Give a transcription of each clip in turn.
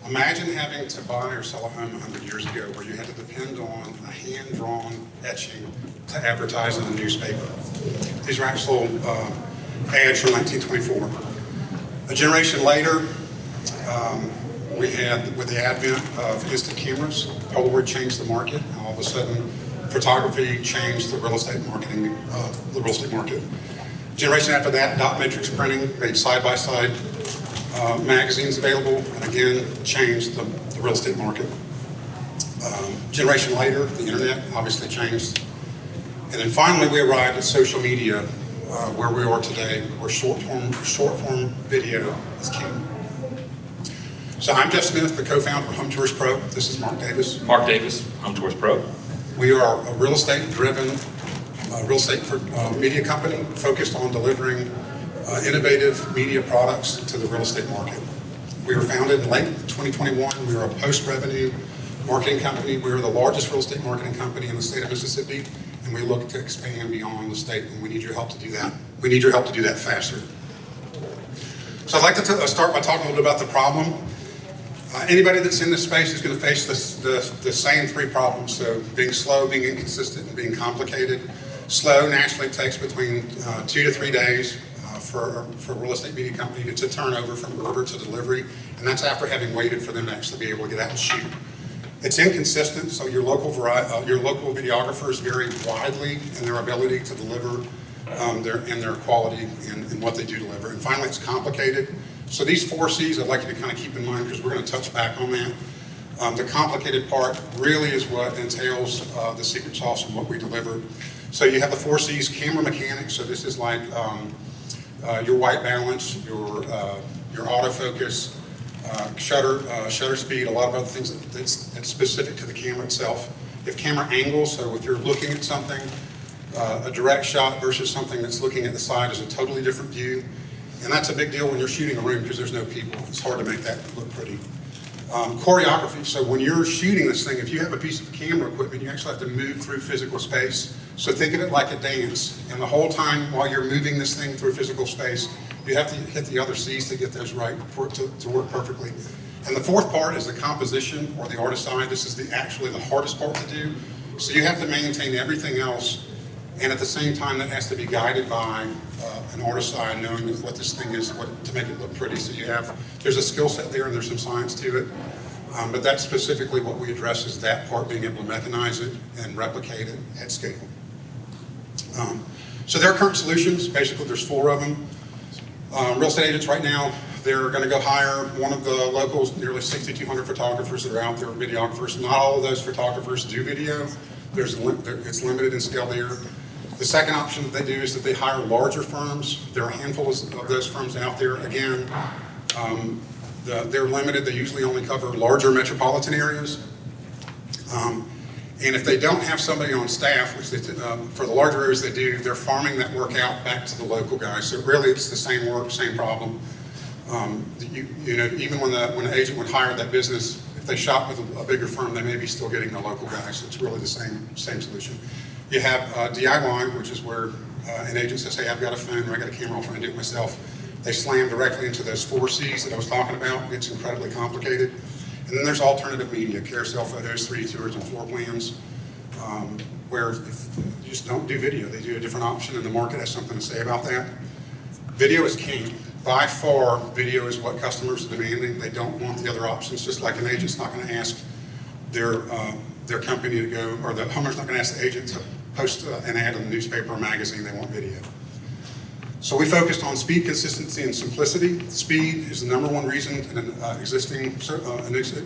Imagine having to buy or sell a home 100 years ago where you had to depend on a hand-drawn etching to advertise in the newspaper. These are actual ads from 1924. A generation later, we had, with the advent of instant cameras, Polaroid changed the market. All of a sudden, photography changed the real estate marketing, the real estate market. Generation after that, dot matrix printing made side-by-side magazines available, and again, changed the real estate market. Generation later, the internet obviously changed. And then finally, we arrived at social media, where we are today, where short-form video is king. So I'm Jeff Smith, the co-founder of HomeTourPro. This is Mark Davis. Mark Davis, HomeTourPro. We are a real estate-driven, real estate media company focused on delivering innovative media products to the real estate market. We were founded in late 2021. We are a post-revenue marketing company. We are the largest real estate marketing company in the state of Mississippi, and we look to expand beyond the state, and we need your help to do that. We need your help to do that faster. So I'd like to start by talking a little bit about the problem. Anybody that's in this space is going to face the same three problems. So being slow, being inconsistent, and being complicated. Slow naturally takes between 2 to 3 days for a real estate media company to turn over from order to delivery, and that's after having waited for them to actually be able to get out and shoot. It's inconsistent, so your local videographers vary widely in their ability to deliver their quality and what they do deliver. And finally, it's complicated. So these 4 C's I'd like you to kind of keep in mind, because we're going to touch back on that. The complicated part really is what entails the secret sauce and what we deliver. So you have the 4 C's: camera mechanics. So this is like your white balance, your autofocus, shutter speed, a lot of other things that's specific to the camera itself. If camera angles, so if you're looking at something, a direct shot versus something that's looking at the side is a totally different view. And that's a big deal when you're shooting a room because there's no people. It's hard to make that look pretty. Choreography, so when you're shooting this thing, if you have a piece of camera equipment, you actually have to move through physical space. So think of it like a dance. And the whole time while you're moving this thing through physical space, you have to hit the other C's to get those right for it to work perfectly. And the fourth part is the composition, or the artist side. This is actually the hardest part to do. So you have to maintain everything else, and at the same time that has to be guided by an artist side, knowing what this thing is, to make it look pretty. So there's a skill set there and there's some science to it. But that's specifically what we address, is that part, being able to mechanize it and replicate it at scale. So there are current solutions. Basically, there's 4 of them. Real estate agents right now, they're going to go hire one of the locals, nearly 6,200 photographers that are out there, videographers. Not all of those photographers do video. It's limited in scale there. The second option that they do is that they hire larger firms. There are a handful of those firms out there. Again, they're limited. They usually only cover larger metropolitan areas. And if they don't have somebody on staff, which they, for the larger areas they do, they're farming that work out back to the local guys. So really it's the same work, same problem. Even when the agent would hire that business, if they shop with a bigger firm, they may be still getting the local guys. So it's really the same solution. You have DIY, which is where an agent says, hey, I've got a phone or I got a camera, I'll try and do it myself. They slam directly into those 4 C's that I was talking about. It's incredibly complicated. And then there's alternative media, carousel photos, 3D tours, and floor plans, where if you just don't do video, they do a different option, and the market has something to say about that. Video is king. By far, video is what customers are demanding. They don't want the other options, just like an agent's not going to ask their company to go, or the homeowner's not going to ask the agent to post an ad in the newspaper or magazine. They want video. So we focused on speed, consistency, and simplicity. Speed is the #1 reason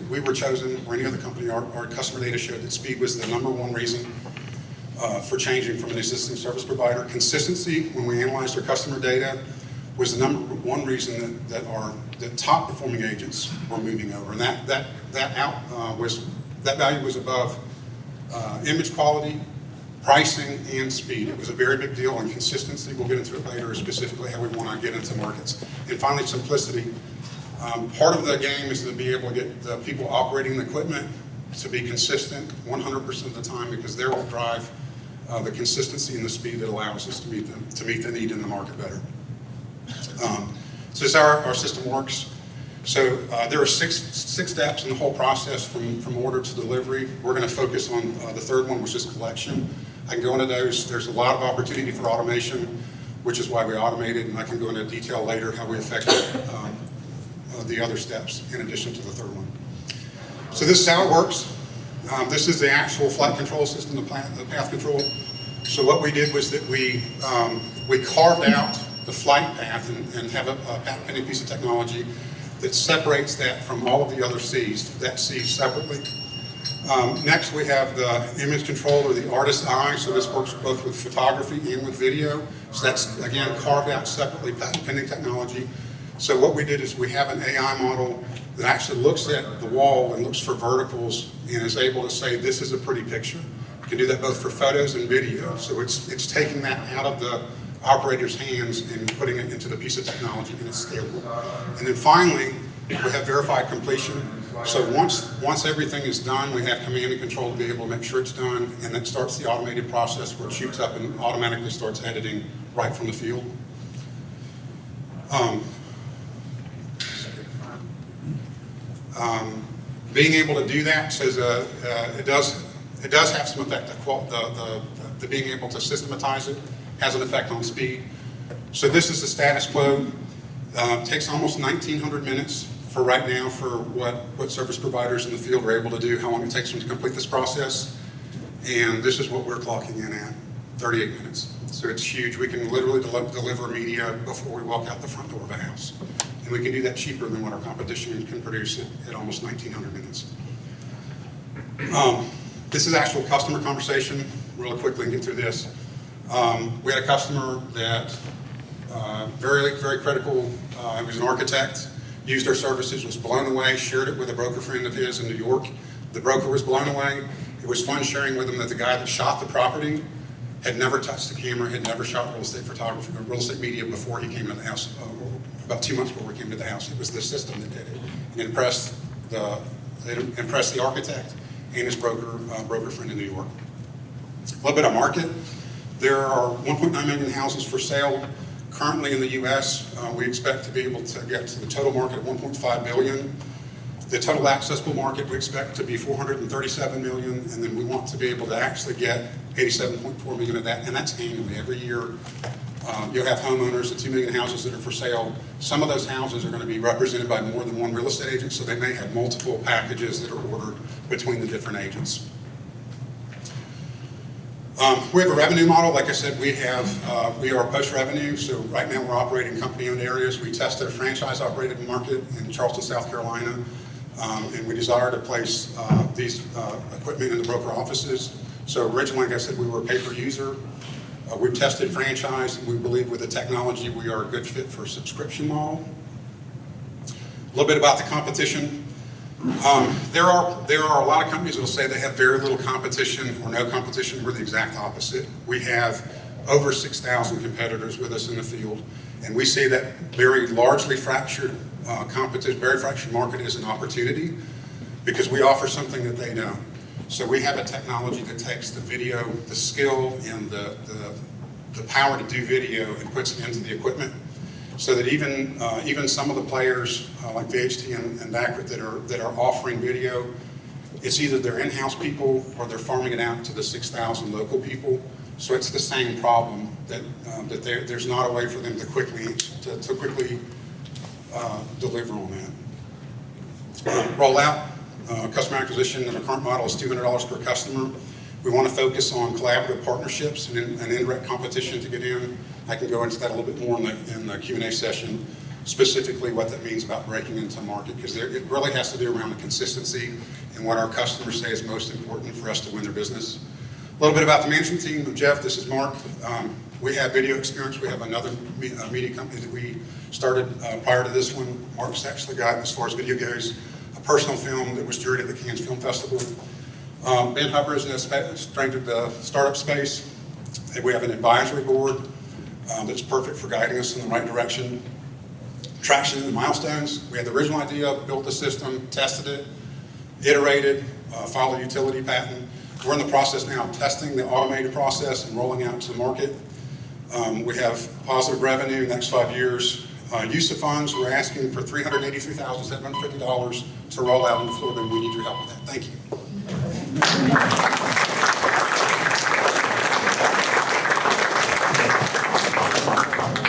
we were chosen, or any other company. Our customer data showed that speed was the #1 reason for changing from an existing service provider. Consistency, when we analyzed our customer data, was the #1 reason that the top performing agents were moving over, and that value was above image quality, pricing, and speed. It was a very big deal, and consistency, we'll get into it later, specifically how we want to get into markets. And finally, simplicity. Part of the game is to be able to get the people operating the equipment to be consistent 100% of the time, because they will drive the consistency and the speed that allows us to meet the need in the market better. So this is how our system works. So there are six steps in the whole process from order to delivery. We're going to focus on the third one, which is collection. I can go into those. There's a lot of opportunity for automation, which is why we automated, and I can go into detail later how we affected the other steps in addition to the third one. So this is how it works. This is the actual flight control system, the path control. So what we did was that we carved out the flight path and have a patent-pending piece of technology that separates that from all of the other Cs, that C separately. Next, we have the image control, or the artist's eye. So this works both with photography and with video. So that's, again, carved out separately, patent-pending technology. So what we did is we have an AI model that actually looks at the wall and looks for verticals and is able to say, this is a pretty picture. You can do that both for photos and video. So it's taking that out of the operator's hands and putting it into the piece of technology, and it's scalable. And then finally, we have verified completion. So once everything is done, we have command and control to be able to make sure it's done, and that starts the automated process where it shoots up and automatically starts editing right from the field. Being able to do that says it does have some effect. The being able to systematize it has an effect on speed. So this is the status quo. It takes almost 1,900 minutes for right now for what service providers in the field are able to do, how long it takes them to complete this process. And this is what we're clocking in at, 38 minutes. So it's huge. We can literally deliver media before we walk out the front door of a house. And we can do that cheaper than what our competition can produce at almost 1,900 minutes. This is actual customer conversation, really quickly and get through this. We had a customer that, very, very critical, he was an architect, used our services, was blown away, shared it with a broker friend of his in New York. The broker was blown away. It was fun sharing with him that the guy that shot the property had never touched the camera, had never shot real estate photography or real estate media before he came to the house, about 2 months before we came to the house. It was the system that did it. It impressed the architect and his broker friend in New York. A little bit of market. There are 1.9 million houses for sale currently in the U.S. We expect to be able to get to the total market of 1.5 billion. The total accessible market we expect to be 437 million, and then we want to be able to actually get 87.4 million of that, and that's annually. Every year, you'll have homeowners, the 2 million houses that are for sale. Some of those houses are going to be represented by more than one real estate agent, so they may have multiple packages that are ordered between the different agents. We have a revenue model. Like I said, we are post-revenue, so right now we're operating company-owned areas. We tested a franchise-operated market in Charleston, South Carolina, and we desire to place these equipment in the broker offices. So originally, like I said, we were a pay-per-user. We've tested franchise, and we believe with the technology we are a good fit for a subscription model. A little bit about the competition. There are a lot of companies that will say they have very little competition or no competition. We're the exact opposite. We have over 6,000 competitors with us in the field, and we see that very largely fractured competition, very fractured market is an opportunity because we offer something that they don't. So we have a technology that takes the video, the skill, and the power to do video and puts it into the equipment, so that even some of the players like VHT and Dacrit that are offering video, it's either their in-house people or they're farming it out to the 6,000 local people. So it's the same problem that there's not a way for them to quickly deliver on that. Roll out. Customer acquisition in the current model is $200 per customer. We want to focus on collaborative partnerships and indirect competition to get in. I can go into that a little bit more in the Q&A session, specifically what that means about breaking into market, because it really has to do around the consistency and what our customers say is most important for us to win their business. A little bit about the management team. Jeff, this is Mark. We have video experience. We have another media company that we started prior to this one. Mark's actually got, as far as video goes, a personal film that was juried at the Cannes Film Festival. Ben Hubbard is a stranger to the startup space. We have an advisory board that's perfect for guiding us in the right direction. Traction and milestones. We had the original idea, built the system, tested it, iterated, filed a utility patent. We're in the process now of testing the automated process and rolling out to the market. We have positive revenue next 5 years. Use of funds, we're asking for $383,750 to roll out into Florida, and we need your help with that. Thank you.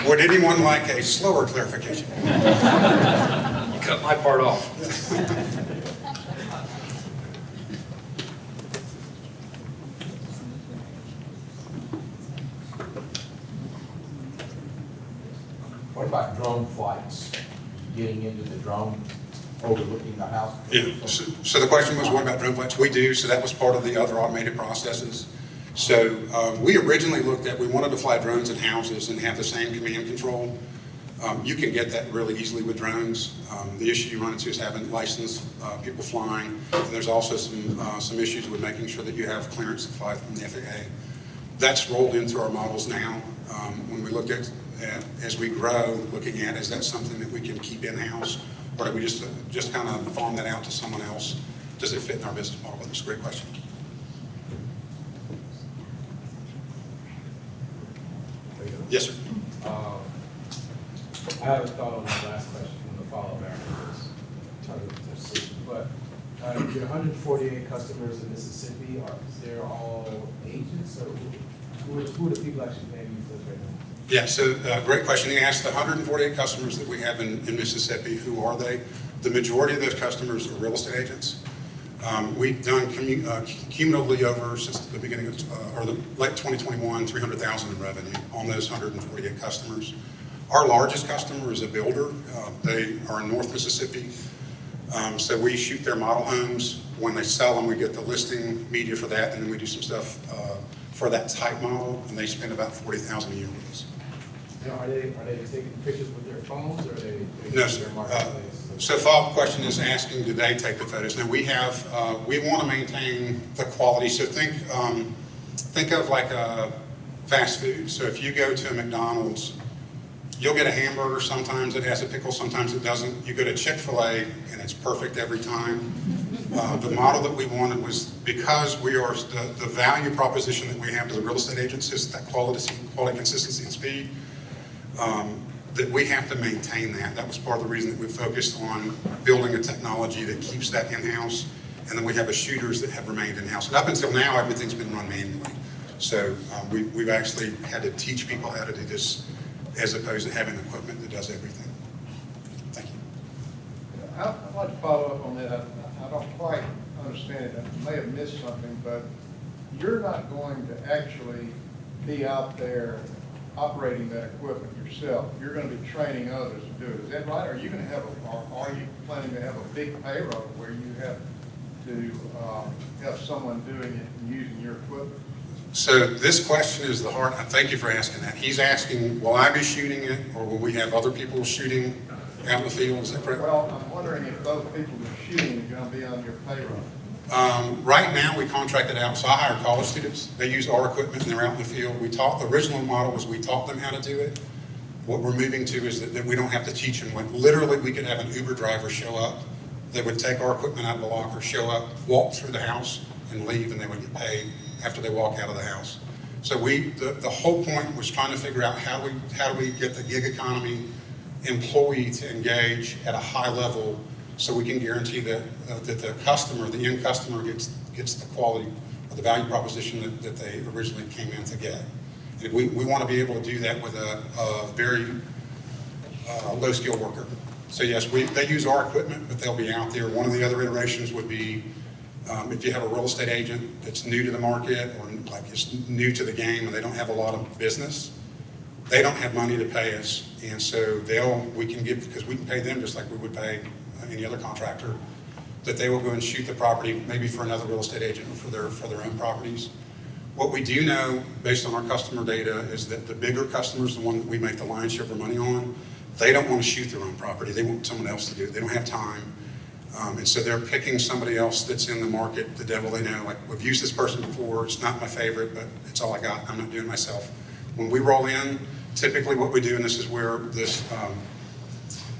Would anyone like a slower clarification? You cut my part off. What about drone flights? Getting into the drone, overlooking the house? Yeah, so the question was, what about drone flights? We do, so that was part of the other automated processes. So we originally looked at, we wanted to fly drones in houses and have the same command control. You can get that really easily with drones. The issue you run into is having licensed people flying. And there's also some issues with making sure that you have clearance to fly from the FAA. That's rolled into our models now. When we look at as we grow, looking at, is that something that we can keep in-house, or do we just kind of farm that out to someone else? Does it fit in our business model? That's a great question. Yes, sir. I have a thought on the last question, on the follow-up after this. But your 148 customers in Mississippi, are they all agents, or who are the people actually paying you for this right now? Yeah, so great question. You asked the 148 customers that we have in Mississippi, who are they? The majority of those customers are real estate agents. We've done cumulatively over since the beginning of, or the late 2021, $300,000 in revenue on those 148 customers. Our largest customer is a builder. They are in North Mississippi. So we shoot their model homes. When they sell them, we get the listing media for that, and then we do some stuff for that type model, and they spend about $40,000 a year with us. Now, are they taking pictures with their phones, or are they No, sir. So follow-up question is asking, do they take the photos? Now we have, we want to maintain the quality. So think of like a fast food. So if you go to a McDonald's, you'll get a hamburger. Sometimes it has a pickle, sometimes it doesn't. You go to Chick-fil-A and it's perfect every time. The model that we wanted was, because we are, the value proposition that we have to the real estate agents is that quality, consistency, and speed. That we have to maintain that. That was part of the reason that we focused on building a technology that keeps that in-house, and then we have shooters that have remained in-house. And up until now, everything's been run manually. So we've actually had to teach people how to do this, as opposed to having equipment that does everything. Thank you. I'd like to follow up on that. I don't quite understand it. I may have missed something, but you're not going to actually be out there operating that equipment yourself. You're going to be training others to do it. Is that right? Are you going to have or are you planning to have a big payroll where you have to have someone doing it and using your equipment? So this question is the heart. Thank you for asking that. He's asking, will I be shooting it, or will we have other people shooting out in the field? Is that correct? Well, I'm wondering if those people that are shooting are going to be on your payroll. Right now, we contract it out, so I hire college students. They use our equipment and they're out in the field. The original model was we taught them how to do it. What we're moving to is that we don't have to teach them. Literally, we could have an Uber driver show up. They would take our equipment out of the locker, show up, walk through the house, and leave, and they would get paid after they walk out of the house. So the whole point was trying to figure out how do we get the gig economy employee to engage at a high level, so we can guarantee that the customer, the end customer, gets the quality or the value proposition that they originally came in to get. And we want to be able to do that with a very low-skill worker. So yes, they use our equipment, but they'll be out there. One of the other iterations would be if you have a real estate agent that's new to the market, or like is new to the game and they don't have a lot of business, they don't have money to pay us, and so we can because we can pay them just like we would pay any other contractor, that they will go and shoot the property maybe for another real estate agent or for their own properties. What we do know, based on our customer data, is that the bigger customers, the one that we make the lion's share of our money on, they don't want to shoot their own property. They want someone else to do it. They don't have time. And so they're picking somebody else that's in the market, the devil they know. Like, we've used this person before. It's not my favorite, but it's all I got. I'm not doing it myself. When we roll in, typically what we do, and this is where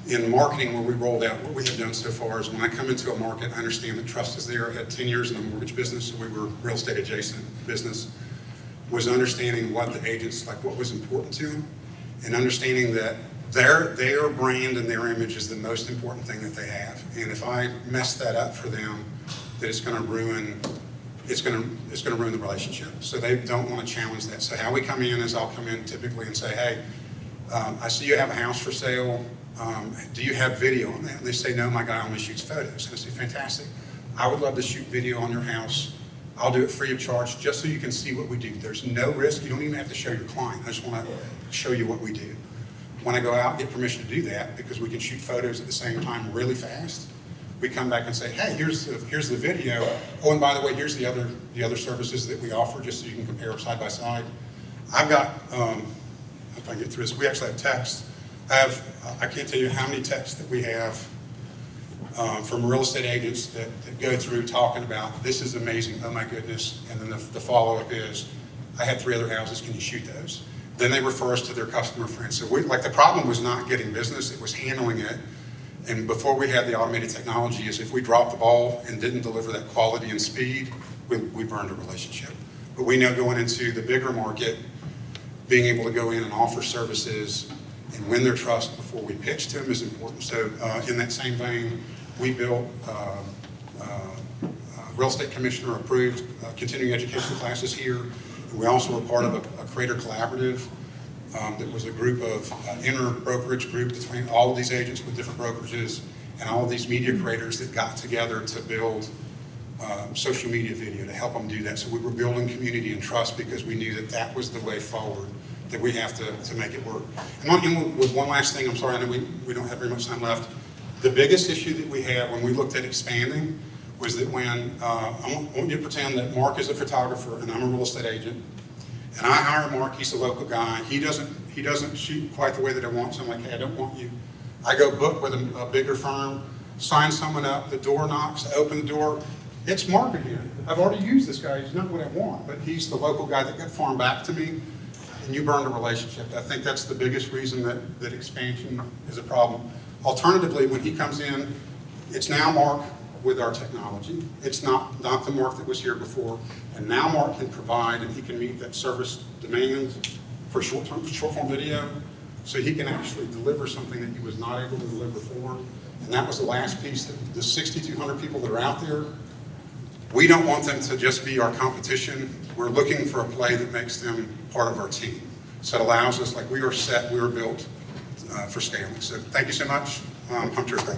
in marketing, where we rolled out, what we have done so far is when I come into a market, I understand that trust is there. I had 10 years in the mortgage business, so we were real estate adjacent business, was understanding what the agents, like what was important to them, and understanding that Their brand and their image is the most important thing that they have. And if I mess that up for them, that it's going to ruin the relationship. So they don't want to challenge that. So how we come in is I'll come in typically and say, hey, I see you have a house for sale. Do you have video on that? And they say, no, my guy only shoots photos. And I say, fantastic. I would love to shoot video on your house. I'll do it free of charge just so you can see what we do. There's no risk. You don't even have to show your client. I just want to show you what we do. When I go out, get permission to do that because we can shoot photos at the same time really fast. We come back and say, hey, here's the video. Oh, and by the way, here's the other services that we offer just so you can compare them side by side. I've got, if I get through this, we actually have texts. I can't tell you how many texts that we have from real estate agents that go through talking about, this is amazing, oh my goodness, and then the follow-up is, I had 3 other houses, can you shoot those? Then they refer us to their customer friends. So the problem was not getting business, it was handling it. And before we had the automated technology is if we dropped the ball and didn't deliver that quality and speed, we burned a relationship. But we know going into the bigger market, being able to go in and offer services and win their trust before we pitch to them is important. So in that same vein, we built real estate commissioner approved continuing education classes here. And we also were part of a creator collaborative that was a group of inter-brokerage group between all of these agents with different brokerages and all of these media creators that got together to build social media video to help them do that. So we were building community and trust because we knew that that was the way forward, that we have to make it work. And with one last thing, I'm sorry, I know we don't have very much time left. The biggest issue that we have when we looked at expanding was that when, I want you to pretend that Mark is a photographer and I'm a real estate agent, and I hire Mark, he's a local guy, he doesn't shoot quite the way that I want, so I'm like, hey, I don't want you. I go book with a bigger firm, sign someone up, the door knocks, I open the door, it's Mark again. I've already used this guy, he's not what I want, but he's the local guy that got farmed back to me, and you burned a relationship. I think that's the biggest reason that expansion is a problem. Alternatively, when he comes in, it's now Mark with our technology. It's not the Mark that was here before. And now Mark can provide and he can meet that service demand for short form video. So he can actually deliver something that he was not able to deliver before. And that was the last piece, that the 6,200 people that are out there, we don't want them to just be our competition. We're looking for a play that makes them part of our team. So it allows us, like we are set, we were built for scaling. So thank you so much. HomeTourPro.